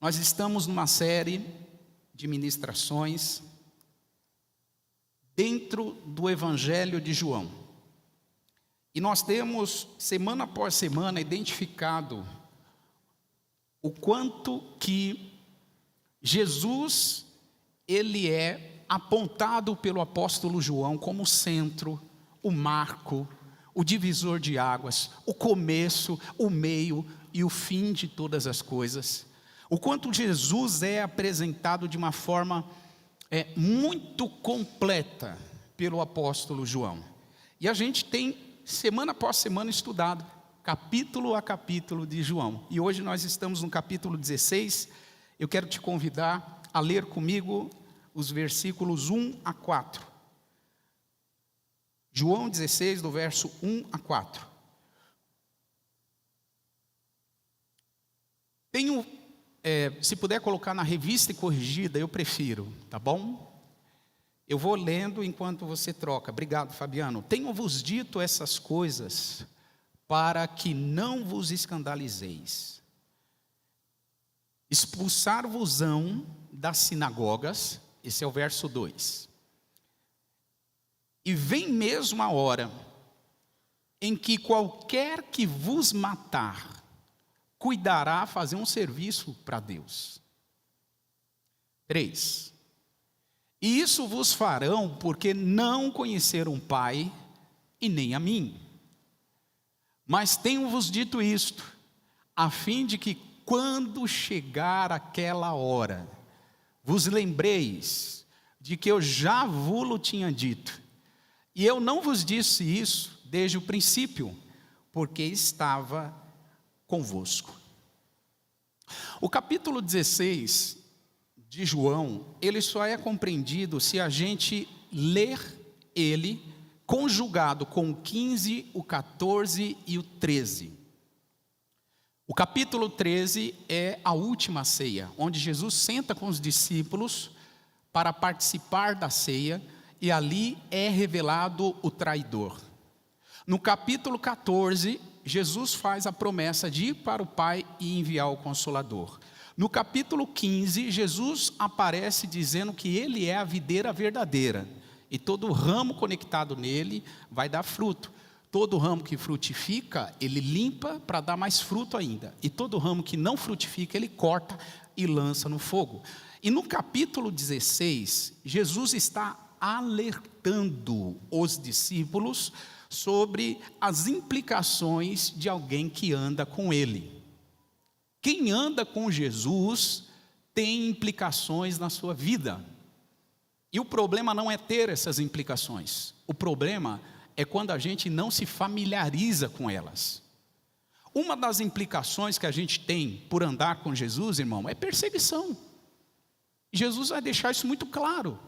Nós estamos numa série de ministrações dentro do Evangelho de João. E nós temos, semana após semana, identificado o quanto que Jesus, ele é apontado pelo apóstolo João como o centro, o marco, o divisor de águas, o começo, o meio e o fim de todas as coisas. O quanto Jesus é apresentado de uma forma muito completa pelo apóstolo João. E a gente tem, semana após semana, estudado, capítulo a capítulo de João. E hoje nós estamos no capítulo 16. Eu quero te convidar a ler comigo os versículos 1 a 4. João 16, do verso 1 a 4. Se puder colocar na revista e corrigida, eu prefiro, tá bom? Eu vou lendo enquanto você troca. Obrigado, Fabiano. Tenho-vos dito essas coisas para que não vos escandalizeis. Expulsar-vos-ão das sinagogas, esse é o verso 2. E vem mesmo a hora em que qualquer que vos matar, cuidará a fazer um serviço para Deus. 3. E isso vos farão porque não conheceram o Pai e nem a mim. Mas tenho-vos dito isto, a fim de que quando chegar aquela hora, vos lembreis de que eu já vos tinha dito. E eu não vos disse isso desde o princípio, porque estava convosco. O capítulo 16 de João, ele só é compreendido se a gente ler ele conjugado com o 15, o 14 e o 13. O capítulo 13 é a última ceia, onde Jesus senta com os discípulos para participar da ceia, e ali é revelado o traidor. No capítulo 14, Jesus faz a promessa de ir para o Pai e enviar o Consolador. No capítulo 15, Jesus aparece dizendo que ele é a videira verdadeira, e todo ramo conectado nele vai dar fruto. Todo ramo que frutifica, ele limpa para dar mais fruto ainda, e todo ramo que não frutifica, ele corta e lança no fogo. E no capítulo 16, Jesus está alertando os discípulos sobre as implicações de alguém que anda com ele. Quem anda com Jesus tem implicações na sua vida. E o problema não é ter essas implicações. O problema é quando a gente não se familiariza com elas. Uma das implicações que a gente tem por andar com Jesus, irmão, é perseguição. Jesus vai deixar isso muito claro.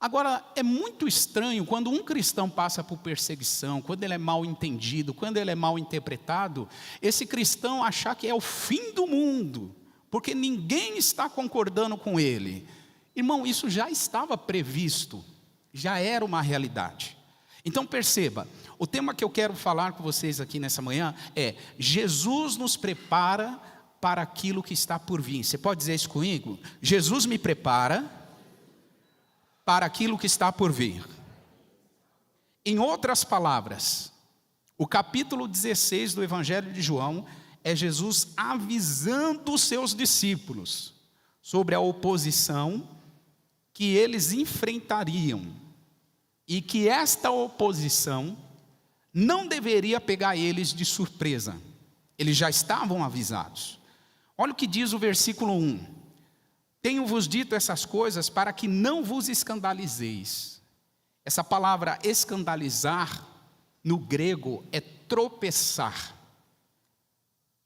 Agora, é muito estranho quando um cristão passa por perseguição, quando ele é mal entendido, quando ele é mal interpretado, esse cristão achar que é o fim do mundo, porque ninguém está concordando com ele. Irmão, isso já estava previsto, já era uma realidade. Então perceba, o tema que eu quero falar com vocês aqui nessa manhã é: Jesus nos prepara para aquilo que está por vir. Você pode dizer isso comigo? Jesus me prepara para aquilo que está por vir. Em outras palavras, o capítulo 16 do Evangelho de João é Jesus avisando os seus discípulos sobre a oposição que eles enfrentariam, e que esta oposição não deveria pegar eles de surpresa. Eles já estavam avisados. Olha o que diz o versículo 1. Tenho-vos dito essas coisas para que não vos escandalizeis. Essa palavra escandalizar, no grego, é tropeçar.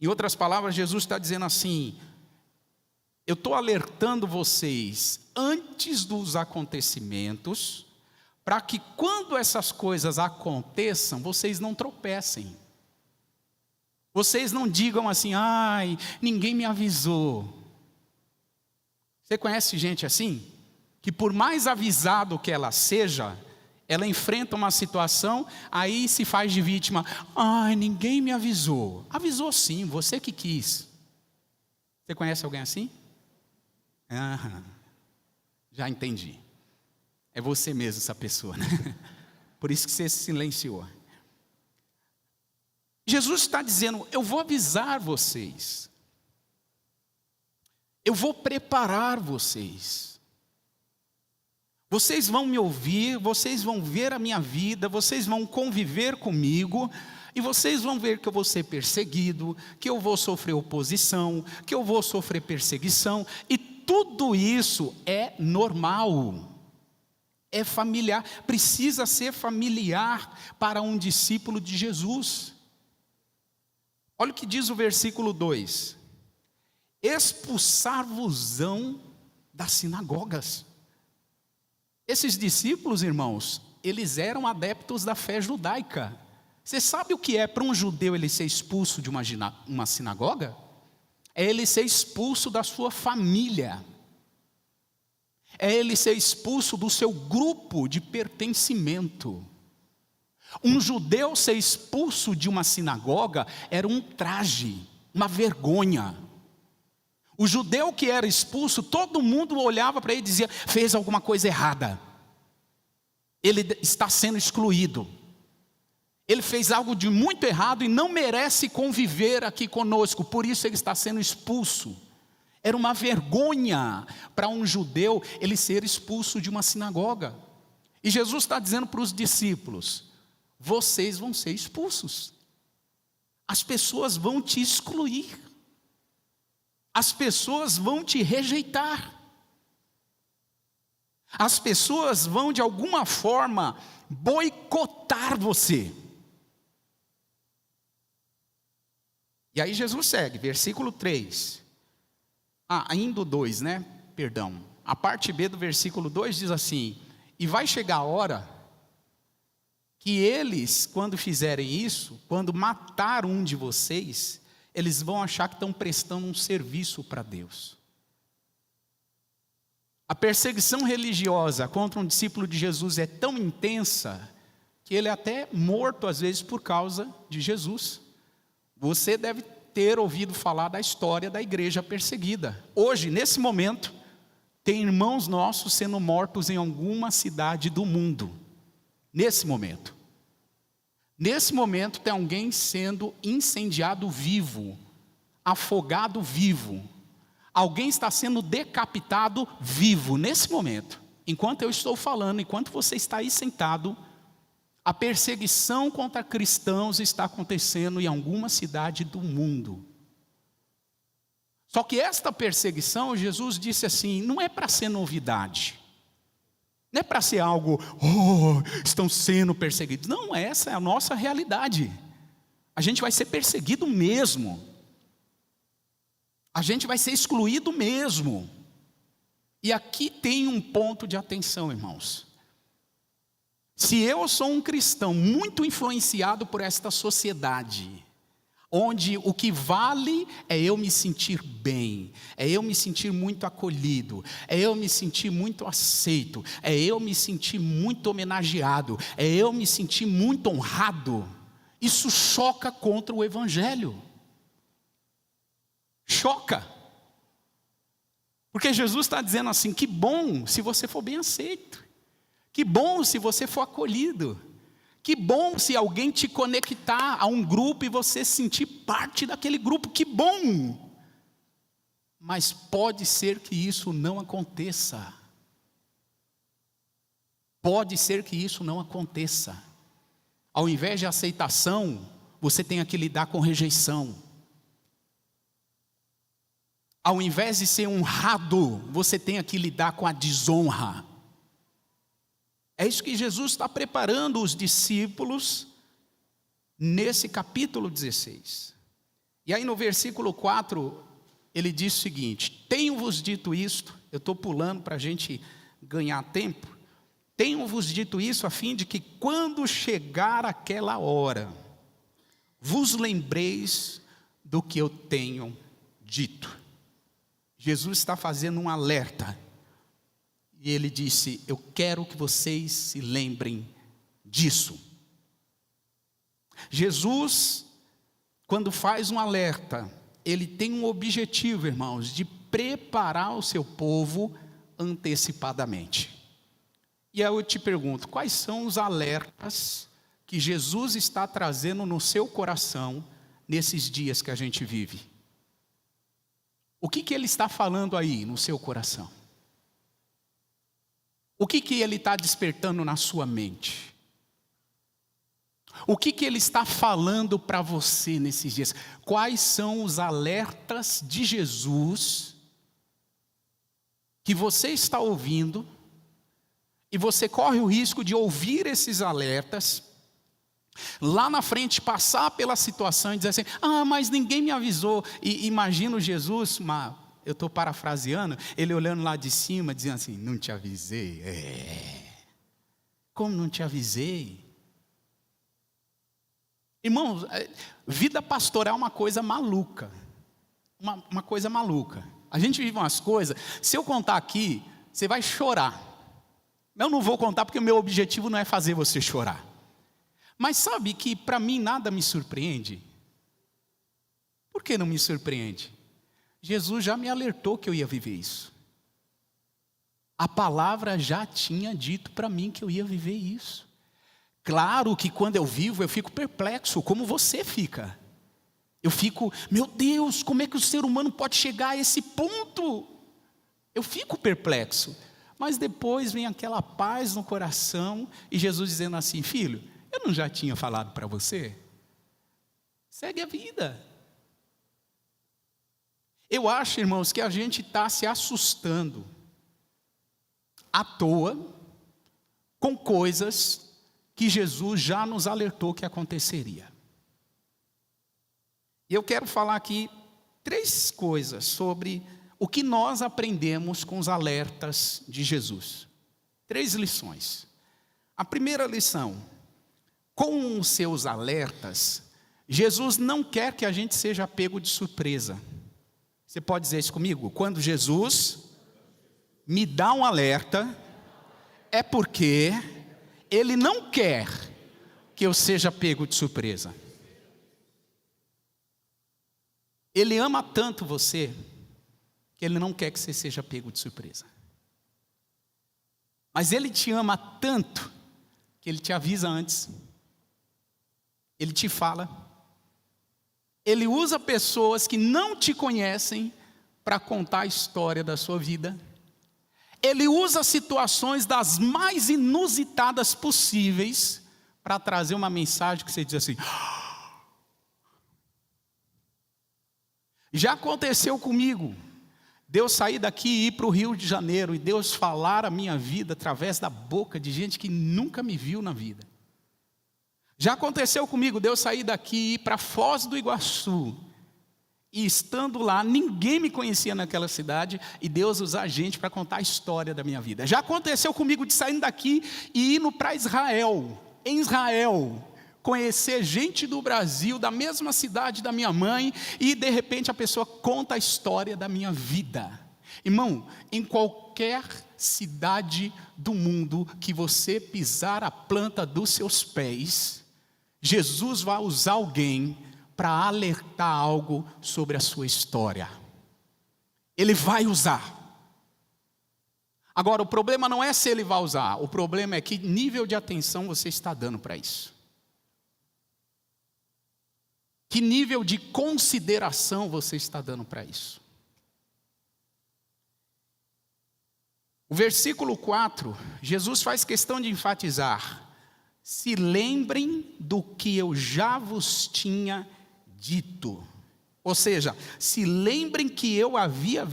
Em outras palavras, Jesus está dizendo assim: eu estou alertando vocês antes dos acontecimentos, para que quando essas coisas aconteçam, vocês não tropecem. Vocês não digam assim: ai, ninguém me avisou. Você conhece gente assim? Que por mais avisado que ela seja, ela enfrenta uma situação, aí se faz de vítima. Ai, ninguém me avisou. Avisou sim, você que quis. Você conhece alguém assim? Aham, já entendi. É você mesmo essa pessoa, né? Por isso que você se silenciou. Jesus está dizendo, eu vou avisar vocês. Eu vou preparar vocês. Vocês vão me ouvir, vocês vão ver a minha vida, vocês vão conviver comigo, e vocês vão ver que eu vou ser perseguido, que eu vou sofrer oposição, que eu vou sofrer perseguição, e tudo isso é normal. É familiar, precisa ser familiar para um discípulo de Jesus. Olha o que diz o versículo 2: expulsar-vos-ão das sinagogas. Esses discípulos, irmãos, eles eram adeptos da fé judaica. Você sabe o que é para um judeu ele ser expulso de uma sinagoga? É ele ser expulso da sua família. É ele ser expulso do seu grupo de pertencimento. Um judeu ser expulso de uma sinagoga era um traje, uma vergonha. O judeu que era expulso, todo mundo olhava para ele e dizia, fez alguma coisa errada. Ele está sendo excluído. Ele fez algo de muito errado e não merece conviver aqui conosco, por isso ele está sendo expulso. Era uma vergonha para um judeu ele ser expulso de uma sinagoga. E Jesus está dizendo para os discípulos, vocês vão ser expulsos. As pessoas vão te excluir. As pessoas vão te rejeitar. As pessoas vão de alguma forma boicotar você. E aí Jesus segue, versículo 3. Ainda o 2, né? Perdão. A parte B do versículo 2 diz assim, e vai chegar a hora que eles, quando fizerem isso, quando matar um de vocês, eles vão achar que estão prestando um serviço para Deus. A perseguição religiosa contra um discípulo de Jesus é tão intensa, que ele é até morto às vezes por causa de Jesus. Você deve ter ouvido falar da história da igreja perseguida. Hoje, nesse momento, tem irmãos nossos sendo mortos em alguma cidade do mundo. Nesse momento. Nesse momento tem alguém sendo incendiado vivo, afogado vivo. Alguém está sendo decapitado vivo, nesse momento. Enquanto eu estou falando, enquanto você está aí sentado, a perseguição contra cristãos está acontecendo em alguma cidade do mundo. Só que esta perseguição, Jesus disse assim, não é para ser novidade. Não é para ser algo, estão sendo perseguidos. Não, essa é a nossa realidade. A gente vai ser perseguido mesmo. A gente vai ser excluído mesmo. E aqui tem um ponto de atenção, irmãos. Se eu sou um cristão muito influenciado por esta sociedade, onde o que vale é eu me sentir bem, é eu me sentir muito acolhido, é eu me sentir muito aceito, é eu me sentir muito homenageado, é eu me sentir muito honrado, isso choca contra o Evangelho. Choca. Porque Jesus está dizendo assim, que bom se você for bem aceito. Que bom se você for acolhido. Que bom se alguém te conectar a um grupo e você sentir parte daquele grupo. Que bom! Mas pode ser que isso não aconteça. Pode ser que isso não aconteça. Ao invés de aceitação, você tem que lidar com rejeição. Ao invés de ser honrado, você tem que lidar com a desonra. É isso que Jesus está preparando os discípulos nesse capítulo 16. E aí no versículo 4, ele diz o seguinte, tenho-vos dito isto, eu estou pulando para a gente ganhar tempo, tenho-vos dito isso a fim de que quando chegar aquela hora, vos lembreis do que eu tenho dito. Jesus está fazendo um alerta. E ele disse, eu quero que vocês se lembrem disso. Jesus, quando faz um alerta, ele tem um objetivo, irmãos, de preparar o seu povo antecipadamente. E aí eu te pergunto, quais são os alertas que Jesus está trazendo no seu coração nesses dias que a gente vive? O que Ele está falando aí no seu coração? O que Ele está despertando na sua mente? O que Ele está falando para você nesses dias? Quais são os alertas de Jesus que você está ouvindo? E você corre o risco de ouvir esses alertas, lá na frente passar pela situação e dizer assim, mas ninguém me avisou. E imagino Jesus, eu estou parafraseando, ele olhando lá de cima, dizendo assim, não te avisei. Como não te avisei? Irmãos, vida pastoral é uma coisa maluca. Uma coisa maluca. A gente vive umas coisas, se eu contar aqui, você vai chorar. Eu não vou contar porque o meu objetivo não é fazer você chorar. Mas sabe que para mim nada me surpreende? Por que não me surpreende? Jesus já me alertou que eu ia viver isso. A palavra já tinha dito para mim que eu ia viver isso. Claro que quando eu vivo eu fico perplexo, como você fica. Eu fico, meu Deus, como é que o ser humano pode chegar a esse ponto? Eu fico perplexo. Mas depois vem aquela paz no coração e Jesus dizendo assim, filho, eu não já tinha falado para você? Segue a vida. Eu acho, irmãos, que a gente está se assustando à toa com coisas que Jesus já nos alertou que aconteceria. E eu quero falar aqui 3 coisas sobre o que nós aprendemos com os alertas de Jesus. 3 lições. A primeira lição, com os seus alertas, Jesus não quer que a gente seja pego de surpresa. Você pode dizer isso comigo? Quando Jesus me dá um alerta, é porque Ele não quer que eu seja pego de surpresa. Ele ama tanto você, que Ele não quer que você seja pego de surpresa. Mas Ele te ama tanto, que Ele te avisa antes. Ele te fala. Ele usa pessoas que não te conhecem para contar a história da sua vida. Ele usa situações das mais inusitadas possíveis para trazer uma mensagem que você diz assim. Já aconteceu comigo. Deus sair daqui e ir para o Rio de Janeiro e Deus falar a minha vida através da boca de gente que nunca me viu na vida. Já aconteceu comigo, Deus sair daqui e ir para Foz do Iguaçu e estando lá, ninguém me conhecia naquela cidade e Deus usar gente para contar a história da minha vida. Já aconteceu comigo de sair daqui e ir para Israel, em Israel, conhecer gente do Brasil, da mesma cidade da minha mãe, e de repente a pessoa conta a história da minha vida. Irmão, em qualquer cidade do mundo que você pisar a planta dos seus pés, Jesus vai usar alguém para alertar algo sobre a sua história. Ele vai usar. Agora, o problema não é se ele vai usar, o problema é que nível de atenção você está dando para isso. Que nível de consideração você está dando para isso? O versículo 4, Jesus faz questão de enfatizar: se lembrem do que eu já vos tinha dito. Ou seja, se lembrem que eu havia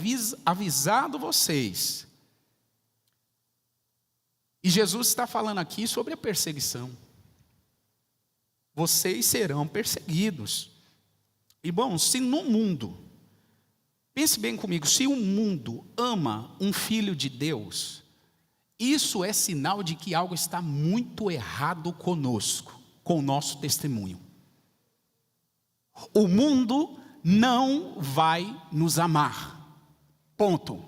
avisado vocês. E Jesus está falando aqui sobre a perseguição. Vocês serão perseguidos. E bom, se no mundo, pense bem comigo, se o mundo ama um filho de Deus, isso é sinal de que algo está muito errado conosco, com o nosso testemunho. O mundo não vai nos amar. Ponto.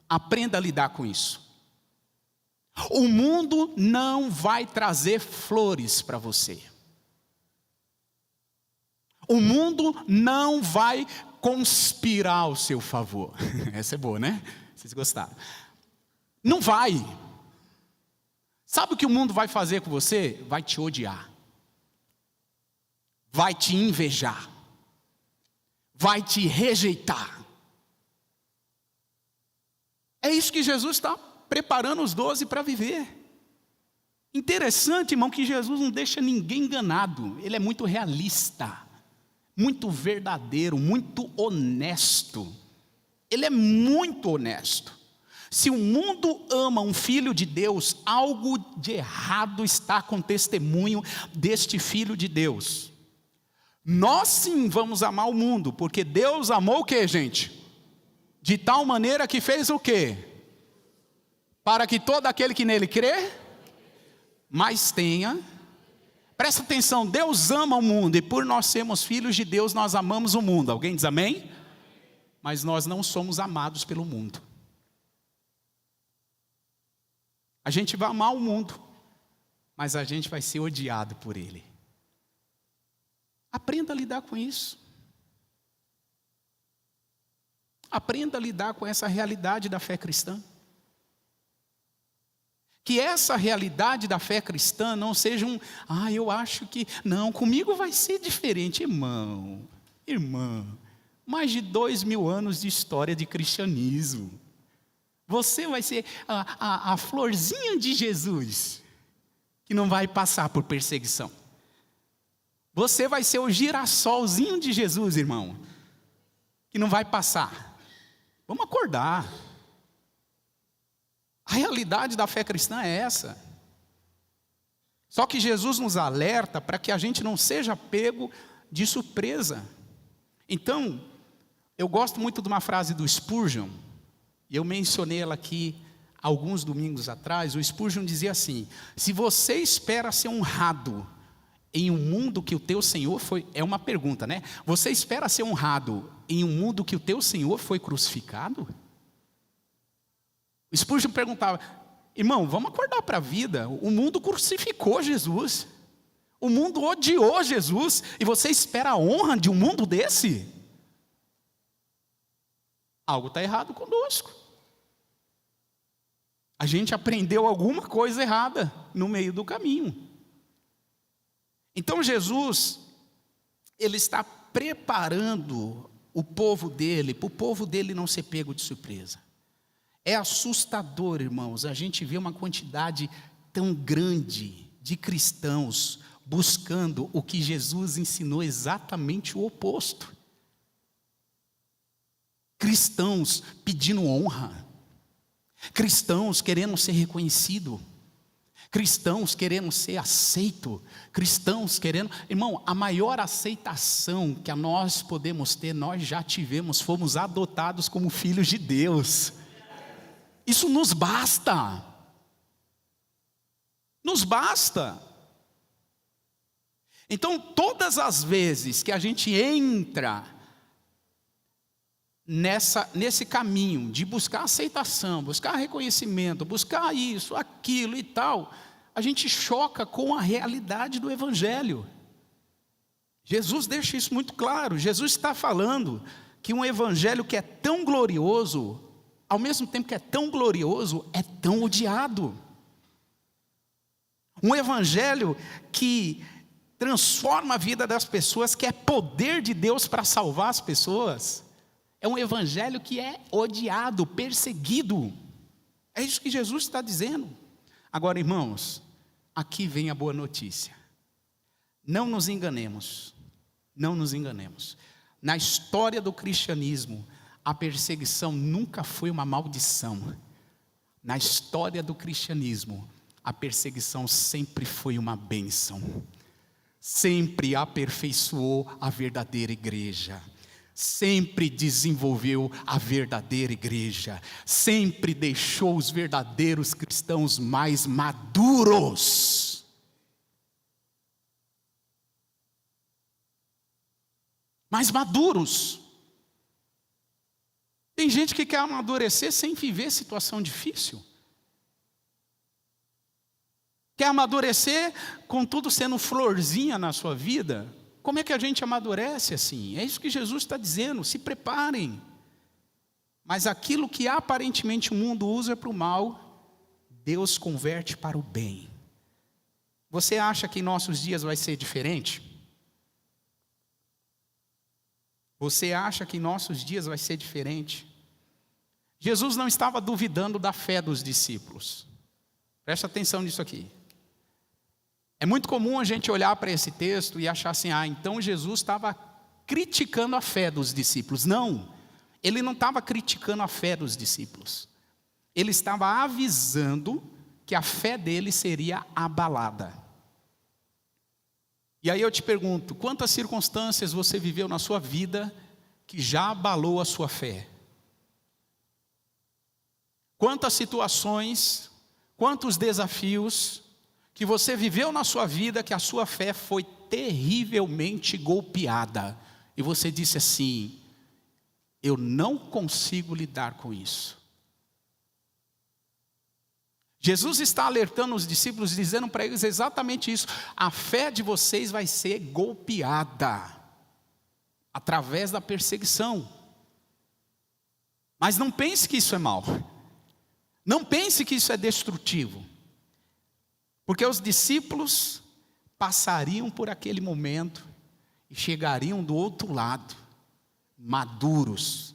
Aprenda a lidar com isso. O mundo não vai trazer flores para você. O mundo não vai conspirar ao seu favor. Essa é boa, né? Vocês gostaram? Não vai. Sabe o que o mundo vai fazer com você? Vai te odiar. Vai te invejar. Vai te rejeitar. É isso que Jesus está preparando os 12 para viver. Interessante, irmão, que Jesus não deixa ninguém enganado. Ele é muito realista, muito verdadeiro, muito honesto. Ele é muito honesto. Se o mundo ama um filho de Deus, algo de errado está com o testemunho deste filho de Deus. Nós sim vamos amar o mundo, porque Deus amou o quê, gente? De tal maneira que fez o quê? Para que todo aquele que nele crê, mas tenha. Presta atenção, Deus ama o mundo, e por nós sermos filhos de Deus, nós amamos o mundo. Alguém diz amém? Mas nós não somos amados pelo mundo. A gente vai amar o mundo, mas a gente vai ser odiado por ele. Aprenda a lidar com isso. Aprenda a lidar com essa realidade da fé cristã. Que essa realidade da fé cristã não seja eu acho que, não, comigo vai ser diferente. Irmã, mais de 2000 anos de história de cristianismo. Você vai ser a florzinha de Jesus, que não vai passar por perseguição. Você vai ser o girassolzinho de Jesus, irmão, que não vai passar. Vamos acordar. A realidade da fé cristã é essa. Só que Jesus nos alerta para que a gente não seja pego de surpresa. Então, eu gosto muito de uma frase do Spurgeon, e eu mencionei ela aqui alguns domingos atrás. O Spurgeon dizia assim: se você espera ser honrado em um mundo que o teu Senhor foi... É uma pergunta, né? Você espera ser honrado em um mundo que o teu Senhor foi crucificado? O Spurgeon perguntava: irmão, vamos acordar para a vida. O mundo crucificou Jesus. O mundo odiou Jesus. E você espera a honra de um mundo desse? Algo está errado conosco. A gente aprendeu alguma coisa errada no meio do caminho. Então Jesus, ele está preparando o povo dele, para o povo dele não ser pego de surpresa. É assustador, irmãos, a gente vê uma quantidade tão grande de cristãos buscando o que Jesus ensinou exatamente o oposto. Cristãos pedindo honra, cristãos querendo ser reconhecido, cristãos querendo ser aceito, cristãos querendo... Irmão, a maior aceitação que nós podemos ter, nós já tivemos, fomos adotados como filhos de Deus. Isso nos basta. Nos basta. Então, todas as vezes que a gente entra nesse caminho de buscar aceitação, buscar reconhecimento, buscar isso, aquilo e tal, a gente choca com a realidade do Evangelho. Jesus deixa isso muito claro. Jesus está falando que um Evangelho que é tão glorioso, ao mesmo tempo que é tão glorioso, é tão odiado. Um Evangelho que transforma a vida das pessoas, que é poder de Deus para salvar as pessoas. É um evangelho que é odiado, perseguido. É isso que Jesus está dizendo. Agora, irmãos, aqui vem a boa notícia. Não nos enganemos. Não nos enganemos. Na história do cristianismo, a perseguição nunca foi uma maldição. Na história do cristianismo, a perseguição sempre foi uma bênção. Sempre aperfeiçoou a verdadeira igreja. Sempre desenvolveu a verdadeira igreja. Sempre deixou os verdadeiros cristãos mais maduros. Mais maduros. Tem gente que quer amadurecer sem viver situação difícil. Quer amadurecer com tudo sendo florzinha na sua vida, Como é que a gente amadurece assim? É isso que Jesus está dizendo, se preparem. Mas aquilo que aparentemente o mundo usa para o mal, Deus converte para o bem. Você acha que em nossos dias vai ser diferente? Você acha que em nossos dias vai ser diferente? Jesus não estava duvidando da fé dos discípulos. Presta atenção nisso aqui. É muito comum a gente olhar para esse texto e achar assim, então Jesus estava criticando a fé dos discípulos. Não, ele não estava criticando a fé dos discípulos. Ele estava avisando que a fé dele seria abalada. E aí eu te pergunto, quantas circunstâncias você viveu na sua vida que já abalou a sua fé? Quantas situações, quantos desafios que você viveu na sua vida que a sua fé foi terrivelmente golpeada. E você disse assim, eu não consigo lidar com isso. Jesus está alertando os discípulos, dizendo para eles exatamente isso. A fé de vocês vai ser golpeada através da perseguição. Mas não pense que isso é mal. Não pense que isso é destrutivo. Porque os discípulos passariam por aquele momento e chegariam do outro lado, maduros,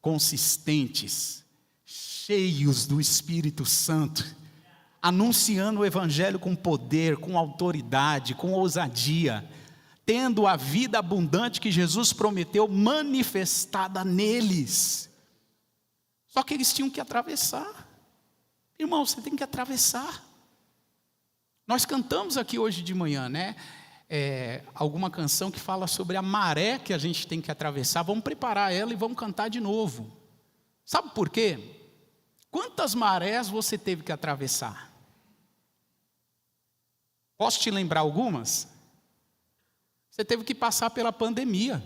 consistentes, cheios do Espírito Santo, anunciando o Evangelho com poder, com autoridade, com ousadia, tendo a vida abundante que Jesus prometeu manifestada neles. Só que eles tinham que atravessar. Irmão, você tem que atravessar. Nós cantamos aqui hoje de manhã, né? Alguma canção que fala sobre a maré que a gente tem que atravessar. Vamos preparar ela e vamos cantar de novo. Sabe por quê? Quantas marés você teve que atravessar? Posso te lembrar algumas? Você teve que passar pela pandemia.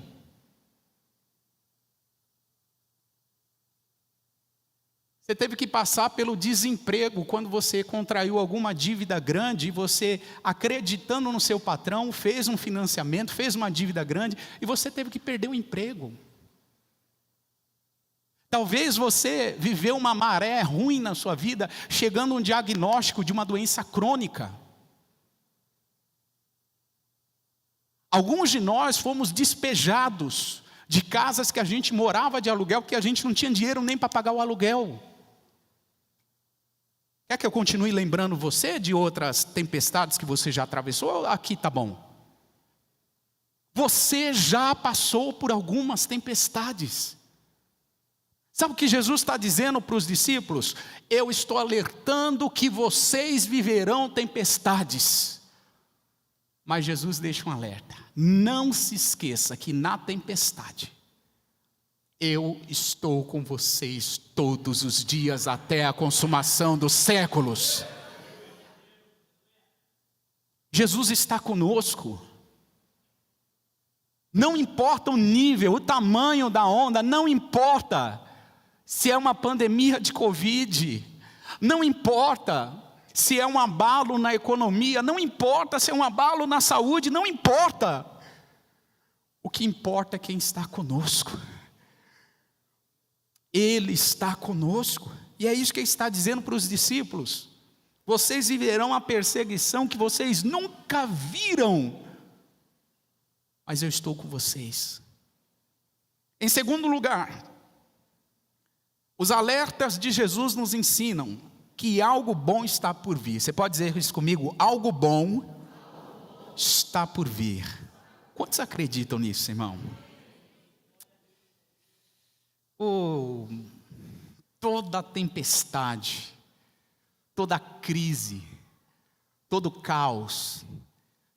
Você teve que passar pelo desemprego, quando você contraiu alguma dívida grande, e você, acreditando no seu patrão, fez um financiamento, fez uma dívida grande, e você teve que perder o emprego. Talvez você viveu uma maré ruim na sua vida, chegando a um diagnóstico de uma doença crônica. Alguns de nós fomos despejados de casas que a gente morava de aluguel, porque a gente não tinha dinheiro nem para pagar o aluguel. Quer que eu continue lembrando você de outras tempestades que você já atravessou? Aqui tá bom. Você já passou por algumas tempestades. Sabe o que Jesus está dizendo para os discípulos? Eu estou alertando que vocês viverão tempestades. Mas Jesus deixa um alerta. Não se esqueça que na tempestade, eu estou com vocês todos os dias até a consumação dos séculos. Jesus está conosco. Não importa o nível, o tamanho da onda, não importa se é uma pandemia de Covid, não importa se é um abalo na economia, não importa se é um abalo na saúde, não importa. O que importa é quem está conosco. Ele está conosco. E é isso que ele está dizendo para os discípulos. Vocês viverão a perseguição que vocês nunca viram, mas eu estou com vocês. Em segundo lugar, os alertas de Jesus nos ensinam que algo bom está por vir. Você pode dizer isso comigo? Algo bom está por vir. Quantos acreditam nisso, irmão? Toda tempestade, toda crise, todo caos,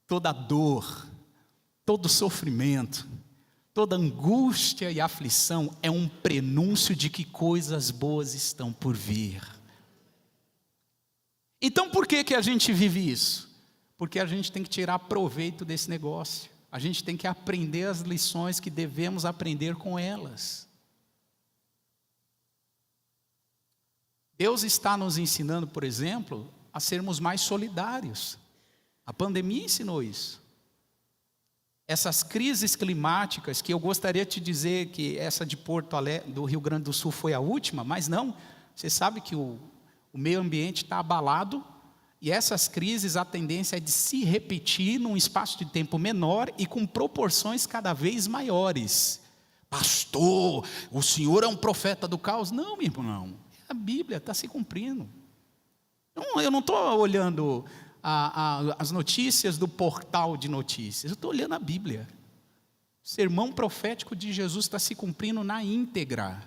toda dor, todo sofrimento, toda angústia e aflição é um prenúncio de que coisas boas estão por vir. Então por que a gente vive isso? Porque a gente tem que tirar proveito desse negócio. A gente tem que aprender as lições que devemos aprender com elas. Deus está nos ensinando, por exemplo, a sermos mais solidários. A pandemia ensinou isso. essas crises climáticas, que eu gostaria de te dizer que essa de Porto Alegre, do Rio Grande do Sul foi a última, mas não, você sabe que o meio ambiente está abalado, e essas crises, a tendência é de se repetir num espaço de tempo menor e com proporções cada vez maiores. Pastor, o senhor é um profeta do caos? Não, meu irmão, a Bíblia está se cumprindo. Eu não estou olhando as notícias do portal de notícias, eu estou olhando a Bíblia. O sermão profético de Jesus está se cumprindo na íntegra.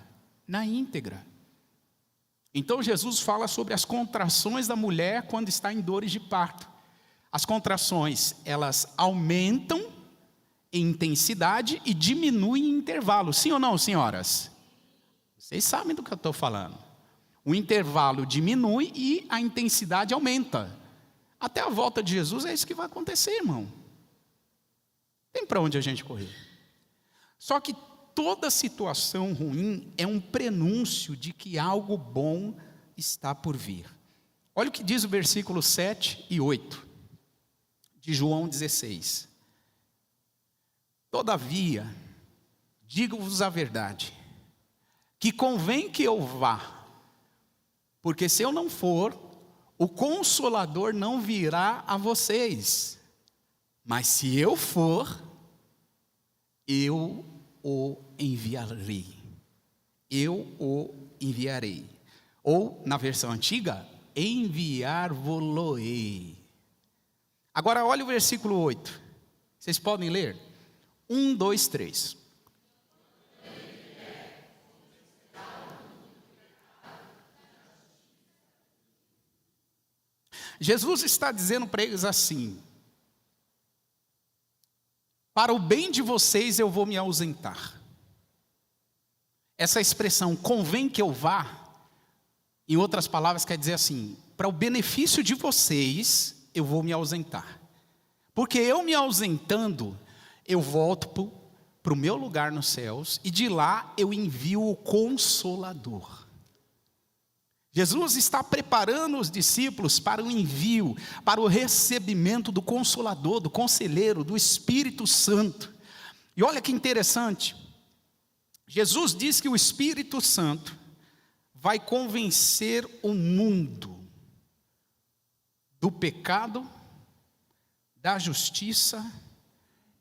Na íntegra. Então Jesus fala sobre as contrações da mulher quando está em dores de parto. As contrações, elas aumentam em intensidade e diminuem em intervalo. Sim ou não, senhoras? Vocês sabem do que eu estou falando. O intervalo diminui e a intensidade aumenta. Até a volta de Jesus é isso que vai acontecer, irmão. Tem para onde a gente correr. Só que toda situação ruim é um prenúncio de que algo bom está por vir. Olha o que diz o versículo 7 e 8 de João 16. Todavia, digo-vos a verdade, que convém que eu vá, porque se eu não for, o Consolador não virá a vocês. Mas se eu for, eu o enviarei. Eu o enviarei. Ou, na versão antiga, enviar-vos-ei. Agora, olha o versículo 8. Vocês podem ler? 1, 2, 3. Jesus está dizendo para eles assim: para o bem de vocês eu vou me ausentar. Essa expressão, convém que eu vá, em outras palavras quer dizer assim, para o benefício de vocês eu vou me ausentar. Porque eu me ausentando, eu volto para o meu lugar nos céus, e de lá eu envio o Consolador. Jesus está preparando os discípulos para o envio, para o recebimento do Consolador, do Conselheiro, do Espírito Santo. E olha que interessante, Jesus diz que o Espírito Santo vai convencer o mundo do pecado, da justiça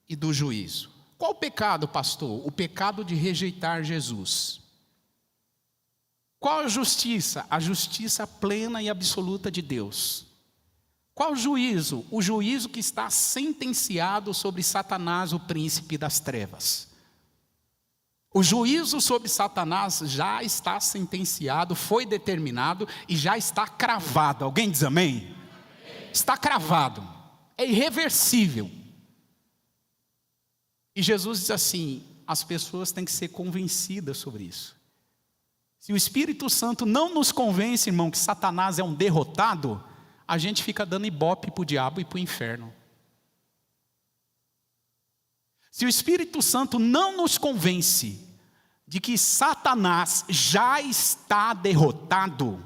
e do juízo. Qual o pecado, pastor? O pecado de rejeitar Jesus. Qual a justiça? A justiça plena e absoluta de Deus. Qual o juízo? O juízo que está sentenciado sobre Satanás, o príncipe das trevas. O juízo sobre Satanás já está sentenciado, foi determinado e já está cravado. Alguém diz amém? Está cravado, é irreversível. E Jesus diz assim, as pessoas têm que ser convencidas sobre isso. Se o Espírito Santo não nos convence, irmão, que Satanás é um derrotado, a gente fica dando ibope para o diabo e para o inferno. Se o Espírito Santo não nos convence de que Satanás já está derrotado,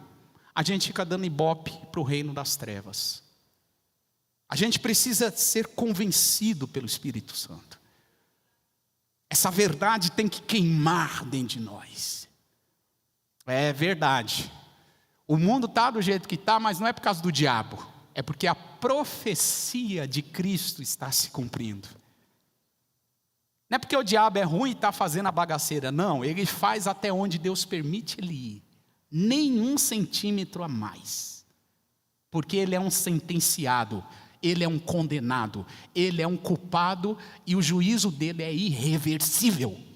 a gente fica dando ibope para o reino das trevas. A gente precisa ser convencido pelo Espírito Santo. Essa verdade tem que queimar dentro de nós. É verdade. O mundo está do jeito que está, mas não é por causa do diabo. É porque a profecia de Cristo está se cumprindo. Não é porque o diabo é ruim e está fazendo a bagaceira. Não, ele faz até onde Deus permite ele ir. Nem 1 centímetro a mais. Porque ele é um sentenciado. Ele é um condenado. Ele é um culpado. E o juízo dele é irreversível.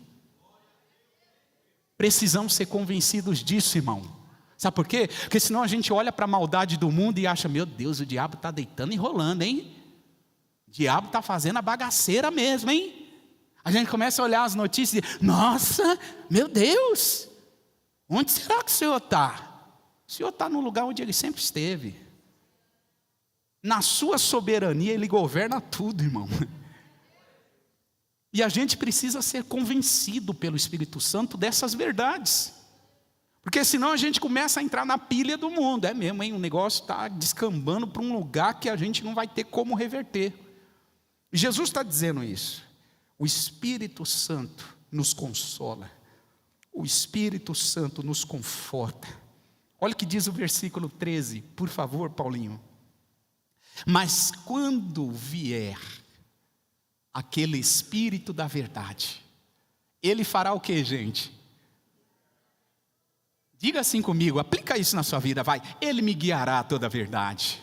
Precisamos ser convencidos disso, irmão. Sabe por quê? Porque senão a gente olha para a maldade do mundo e acha, meu Deus, o diabo está deitando e rolando, hein? O diabo está fazendo a bagaceira mesmo, hein? A gente começa a olhar as notícias e, nossa, meu Deus, onde será que o Senhor está? O Senhor está no lugar onde Ele sempre esteve. Na sua soberania Ele governa tudo, irmão. E a gente precisa ser convencido pelo Espírito Santo dessas verdades. Porque senão a gente começa a entrar na pilha do mundo. É mesmo, hein? O negócio está descambando para um lugar que a gente não vai ter como reverter. Jesus está dizendo isso. O Espírito Santo nos consola. O Espírito Santo nos conforta. Olha o que diz o versículo 13, por favor, Paulinho. Mas quando vier aquele Espírito da verdade, ele fará o que, gente? Diga assim comigo, aplica isso na sua vida, vai. Ele me guiará a toda a verdade.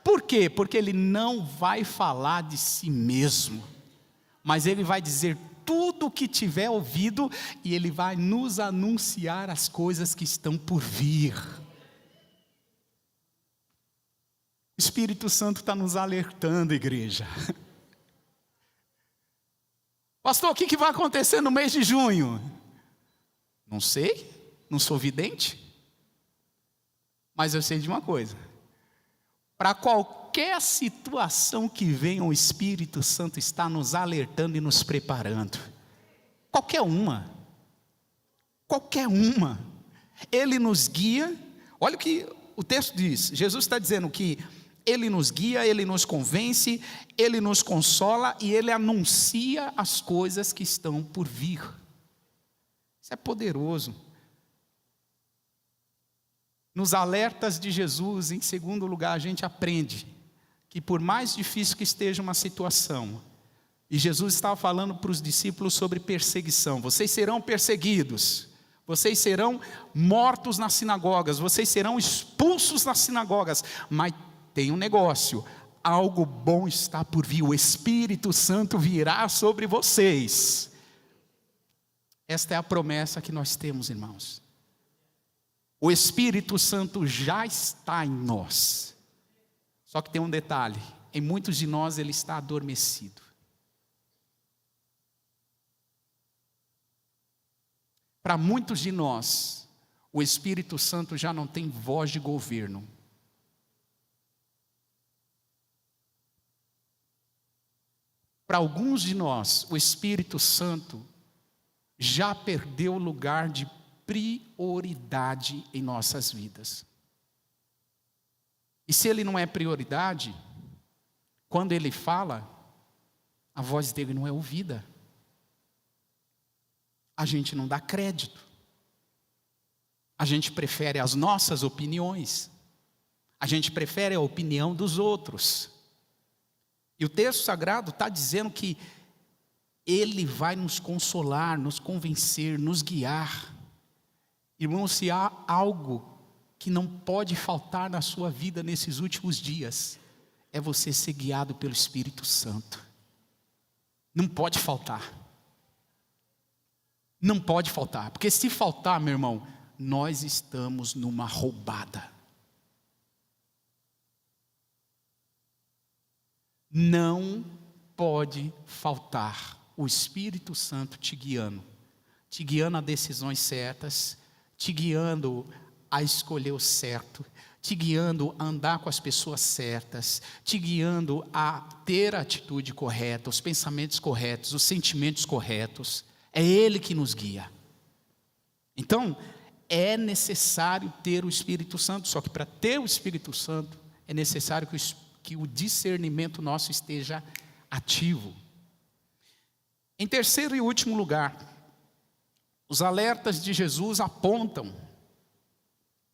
Por quê? Porque ele não vai falar de si mesmo, mas ele vai dizer tudo o que tiver ouvido, e ele vai nos anunciar as coisas que estão por vir. O Espírito Santo está nos alertando, igreja. Pastor, o que vai acontecer no mês de junho? Não sei, não sou vidente, mas eu sei de uma coisa: para qualquer situação que venha, o Espírito Santo está nos alertando e nos preparando. Qualquer uma. Ele nos guia. Olha o que o texto diz. Jesus está dizendo que Ele nos guia, Ele nos convence, Ele nos consola e Ele anuncia as coisas que estão por vir. Isso é poderoso. Nos alertas de Jesus, em segundo lugar, a gente aprende que por mais difícil que esteja uma situação, e Jesus estava falando para os discípulos sobre perseguição: vocês serão perseguidos, vocês serão mortos nas sinagogas, vocês serão expulsos das sinagogas, mas tem um negócio, algo bom está por vir, o Espírito Santo virá sobre vocês. Esta é a promessa que nós temos, irmãos. O Espírito Santo já está em nós. Só que tem um detalhe: em muitos de nós ele está adormecido. Para muitos de nós, o Espírito Santo já não tem voz de governo. Para alguns de nós, o Espírito Santo já perdeu o lugar de prioridade em nossas vidas. E se ele não é prioridade, quando ele fala, a voz dele não é ouvida. A gente não dá crédito. A gente prefere as nossas opiniões. A gente prefere a opinião dos outros. E o texto sagrado está dizendo que Ele vai nos consolar, nos convencer, nos guiar. Irmãos, se há algo que não pode faltar na sua vida nesses últimos dias, é você ser guiado pelo Espírito Santo. Não pode faltar. Não pode faltar, porque se faltar, meu irmão, nós estamos numa roubada. Não pode faltar o Espírito Santo te guiando a decisões certas, te guiando a escolher o certo, te guiando a andar com as pessoas certas, te guiando a ter a atitude correta, os pensamentos corretos, os sentimentos corretos. É Ele que nos guia. Então, é necessário ter o Espírito Santo, só que para ter o Espírito Santo, é necessário que o discernimento nosso esteja ativo. Em terceiro e último lugar, os alertas de Jesus apontam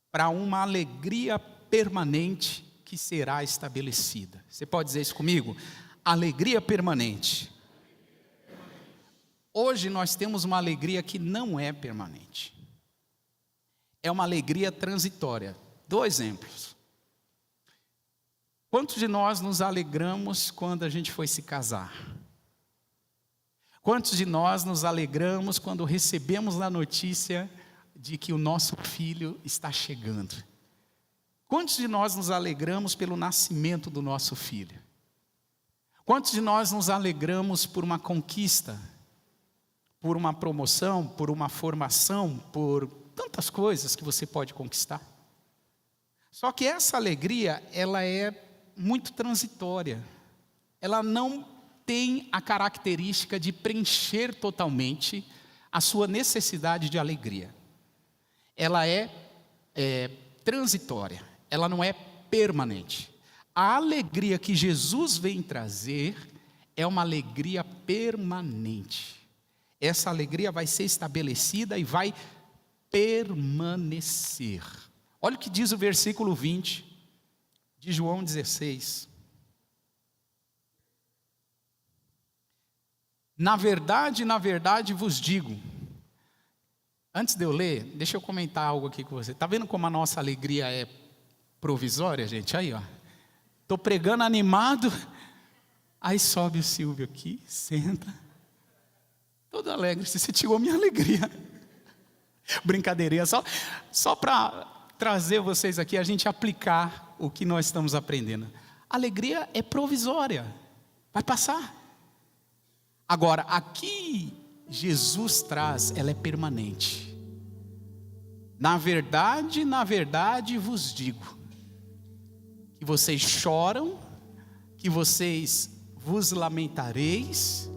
para uma alegria permanente que será estabelecida. Você pode dizer isso comigo? Alegria permanente. Hoje nós temos uma alegria que não é permanente. É uma alegria transitória. Dou exemplos. Quantos de nós nos alegramos quando a gente foi se casar? Quantos de nós nos alegramos quando recebemos a notícia de que o nosso filho está chegando? Quantos de nós nos alegramos pelo nascimento do nosso filho? Quantos de nós nos alegramos por uma conquista, por uma promoção, por uma formação, por tantas coisas que você pode conquistar? Só que essa alegria, ela é muito transitória. Ela não tem a característica de preencher totalmente a sua necessidade de alegria. Ela é transitória, ela não é permanente. A alegria que Jesus vem trazer é uma alegria permanente. Essa alegria vai ser estabelecida e vai permanecer. Olha o que diz o versículo 20 de João 16. Na verdade vos digo. Antes de eu ler, deixa eu comentar algo aqui com você. Está vendo como a nossa alegria é provisória, gente? Aí, ó. Estou pregando animado. Aí sobe o Silvio aqui, senta. Todo alegre. Você tirou minha alegria. Brincadeirinha. Só para trazer vocês aqui, a gente aplicar o que nós estamos aprendendo. Alegria é provisória. Vai passar. Agora, aqui Jesus traz, ela é permanente. Na verdade vos digo, que vocês choram, que vocês vos lamentareis,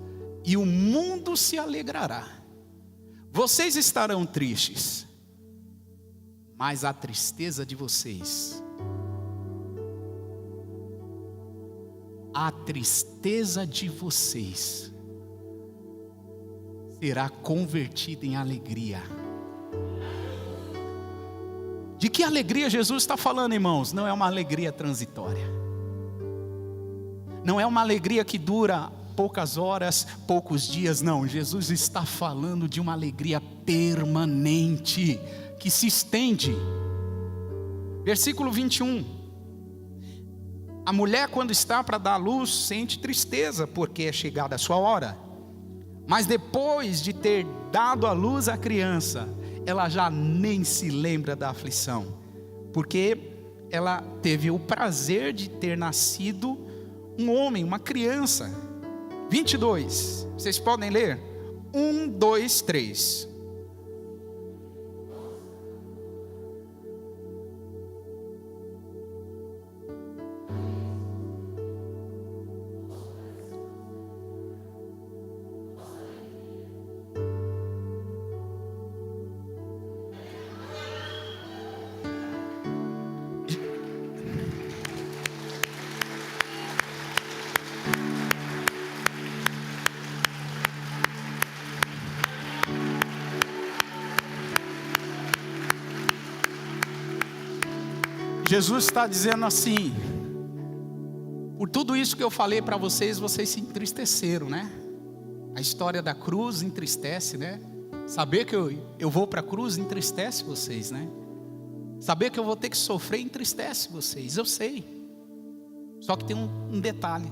e o mundo se alegrará. Vocês estarão tristes, mas a tristeza de vocês, será convertida em alegria. De que alegria Jesus está falando, irmãos? Não é uma alegria transitória. Não é uma alegria que dura poucas horas, poucos dias, não. Jesus está falando de uma alegria permanente, que se estende. Versículo 21. A mulher, quando está para dar à luz, sente tristeza, porque é chegada a sua hora. Mas depois de ter dado à luz a criança, ela já nem se lembra da aflição, porque ela teve o prazer de ter nascido um homem, uma criança. 22, vocês podem ler? 1, 2, 3. Jesus está dizendo assim: por tudo isso que eu falei para vocês, vocês se entristeceram, né? A história da cruz entristece, né? Saber que eu vou para a cruz entristece vocês, né? Saber que eu vou ter que sofrer entristece vocês, eu sei. Só que tem um detalhe: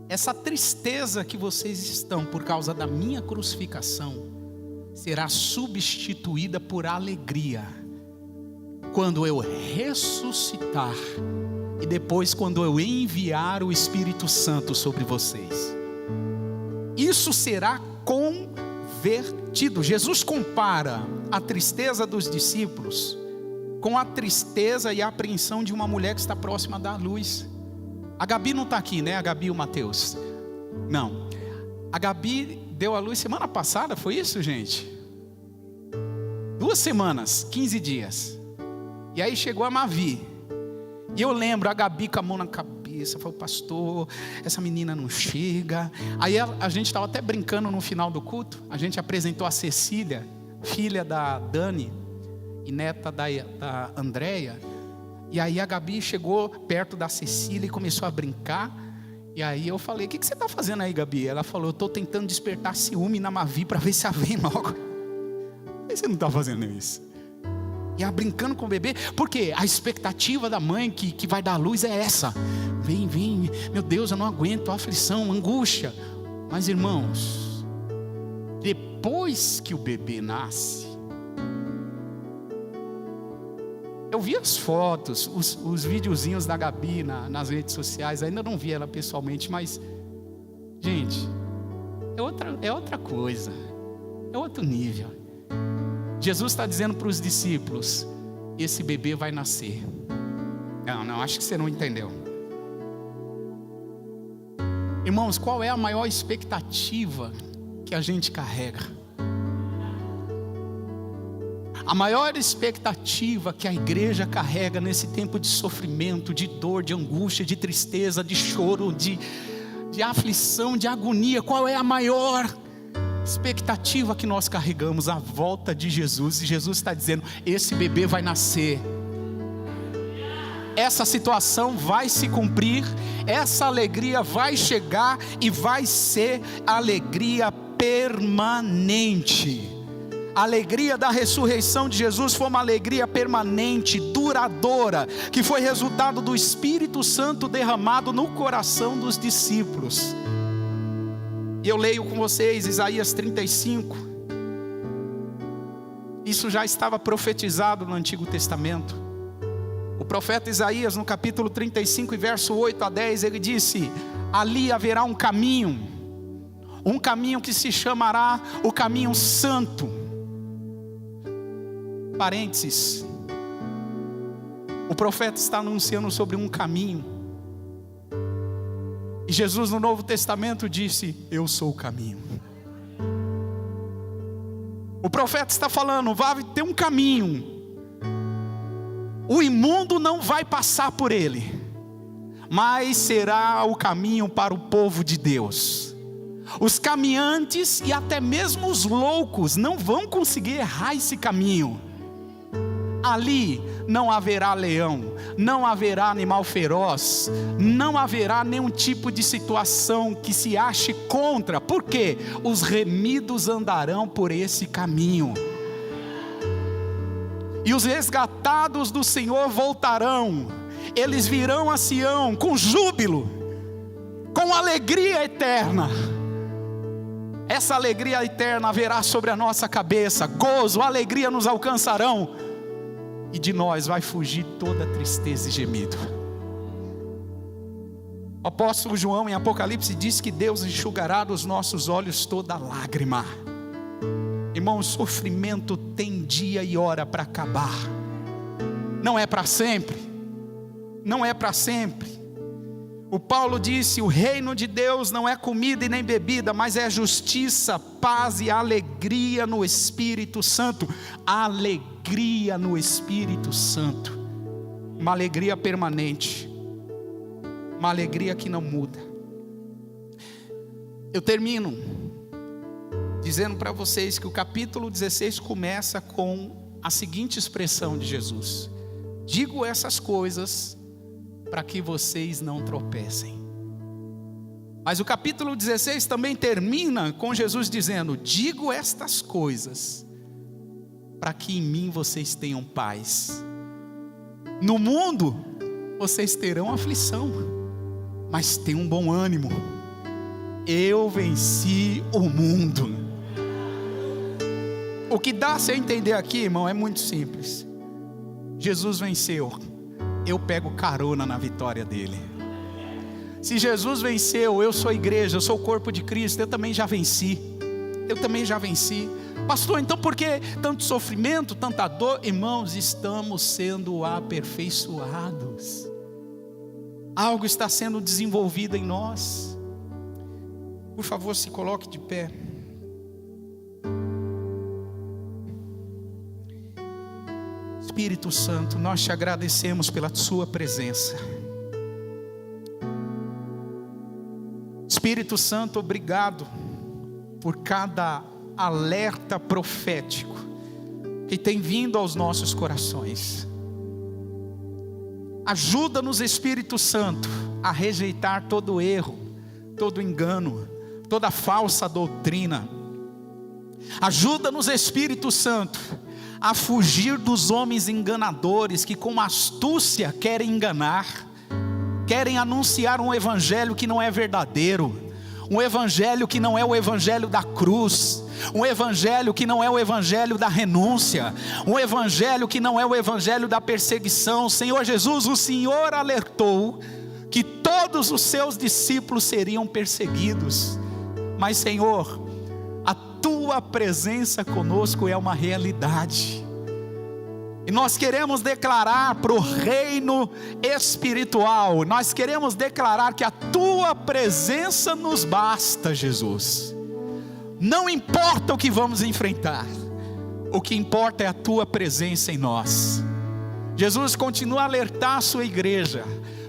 essa tristeza que vocês estão por causa da minha crucificação será substituída por alegria quando eu ressuscitar e depois quando eu enviar o Espírito Santo sobre vocês. Isso será convertido. Jesus compara a tristeza dos discípulos com a tristeza e a apreensão de uma mulher que está próxima da luz. A Gabi não está aqui, né? A Gabi e o Mateus. Não. A Gabi deu a luz semana passada, foi isso, gente? 2 semanas, 15 dias. E aí chegou a Mavi. E eu lembro a Gabi com a mão na cabeça, falou: pastor, essa menina não chega. Aí a gente estava até brincando no final do culto. A gente apresentou a Cecília, filha da Dani e neta da Andréia. E aí a Gabi chegou perto da Cecília e começou a brincar. E aí eu falei: o que você está fazendo aí, Gabi? Ela falou: eu estou tentando despertar ciúme na Mavi para ver se ela vem logo. Por que você não está fazendo isso? E ela brincando com o bebê, porque a expectativa da mãe que vai dar à luz é essa: vem, meu Deus, eu não aguento a aflição, a angústia. Mas irmãos, depois que o bebê nasce, eu vi as fotos, os videozinhos da Gabi nas redes sociais. Ainda não vi ela pessoalmente, mas gente, é outra coisa, é outro nível. Jesus está dizendo para os discípulos: esse bebê vai nascer. Não, acho que você não entendeu. Irmãos, qual é a maior expectativa que a gente carrega? A maior expectativa que a igreja carrega nesse tempo de sofrimento, de dor, de angústia, de tristeza, de choro, de aflição, de agonia, qual é a maior expectativa que nós carregamos? A volta de Jesus. E Jesus está dizendo: esse bebê vai nascer, essa situação vai se cumprir, essa alegria vai chegar e vai ser alegria permanente. A alegria da ressurreição de Jesus foi uma alegria permanente, duradoura, que foi resultado do Espírito Santo derramado no coração dos discípulos. E eu leio com vocês Isaías 35. Isso já estava profetizado no Antigo Testamento. O profeta Isaías, no capítulo 35, verso 8 a 10, ele disse: ali haverá um caminho que se chamará o caminho santo. Parênteses, o profeta está anunciando sobre um caminho, e Jesus no Novo Testamento disse: eu sou o caminho. O profeta está falando: vai ter um caminho, o imundo não vai passar por ele, mas será o caminho para o povo de Deus. Os caminhantes e até mesmo os loucos não vão conseguir errar esse caminho. Ali não haverá leão, não haverá animal feroz, não haverá nenhum tipo de situação que se ache contra. Por quê? Os remidos andarão por esse caminho. E os resgatados do Senhor voltarão. Eles virão a Sião com júbilo, com alegria eterna. Essa alegria eterna haverá sobre a nossa cabeça. Gozo, alegria nos alcançarão, e de nós vai fugir toda tristeza e gemido. O apóstolo João em Apocalipse diz que Deus enxugará dos nossos olhos toda lágrima. Irmão, o sofrimento tem dia e hora para acabar. Não é para sempre. Não é para sempre. O Paulo disse: o reino de Deus não é comida e nem bebida, mas é justiça, paz e alegria no Espírito Santo. Alegria no Espírito Santo. Uma alegria permanente. Uma alegria que não muda. Eu termino dizendo para vocês que o capítulo 16 começa com a seguinte expressão de Jesus: digo essas coisas para que vocês não tropecem. Mas o capítulo 16 também termina com Jesus dizendo: digo estas coisas para que em mim vocês tenham paz. No mundo vocês terão aflição, mas tenham um bom ânimo. Eu venci o mundo. O que dá a entender aqui, irmão, é muito simples. Jesus venceu. Eu pego carona na vitória dele. Se Jesus venceu, eu sou a igreja, eu sou o corpo de Cristo, eu também já venci. Eu também já venci. Pastor, então por que tanto sofrimento, tanta dor? Irmãos, estamos sendo aperfeiçoados. Algo está sendo desenvolvido em nós. Por favor, se coloque de pé. Espírito Santo, nós te agradecemos pela sua presença. Espírito Santo, obrigado por cada alerta profético que tem vindo aos nossos corações. Ajuda-nos, Espírito Santo, a rejeitar todo erro, todo engano, toda falsa doutrina. Ajuda-nos, Espírito Santo, a fugir dos homens enganadores que com astúcia querem enganar, querem anunciar um evangelho que não é verdadeiro, um evangelho que não é o evangelho da cruz, um evangelho que não é o evangelho da renúncia, um evangelho que não é o evangelho da perseguição. Senhor Jesus, o Senhor alertou que todos os seus discípulos seriam perseguidos, mas Senhor, a tua presença conosco é uma realidade. E nós queremos declarar para o reino espiritual, nós queremos declarar que a tua presença nos basta, Jesus. Não importa o que vamos enfrentar, o que importa é a tua presença em nós. Jesus, continua a alertar a sua igreja,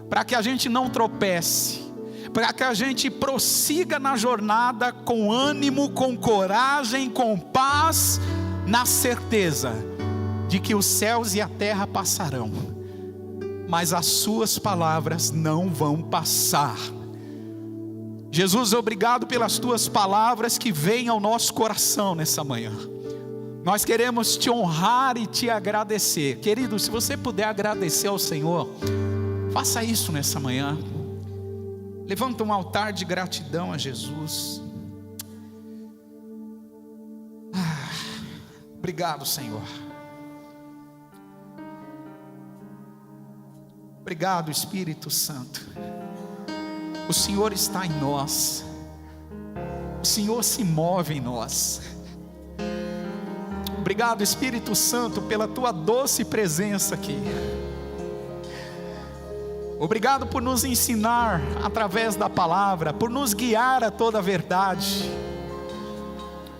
para que a gente não tropece, para que a gente prossiga na jornada com ânimo, com coragem, com paz, na certeza de que os céus e a terra passarão, mas as suas palavras não vão passar. Jesus, obrigado pelas tuas palavras que vêm ao nosso coração nessa manhã. Nós queremos te honrar e te agradecer. Querido, se você puder agradecer ao Senhor, faça isso nessa manhã. Levanta um altar de gratidão a Jesus. Obrigado, Senhor. Obrigado, Espírito Santo. O Senhor está em nós. O Senhor se move em nós. Obrigado, Espírito Santo, pela tua doce presença aqui. Obrigado por nos ensinar através da palavra, por nos guiar a toda a verdade.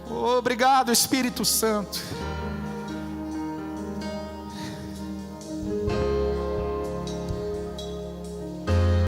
Obrigado, Espírito Santo.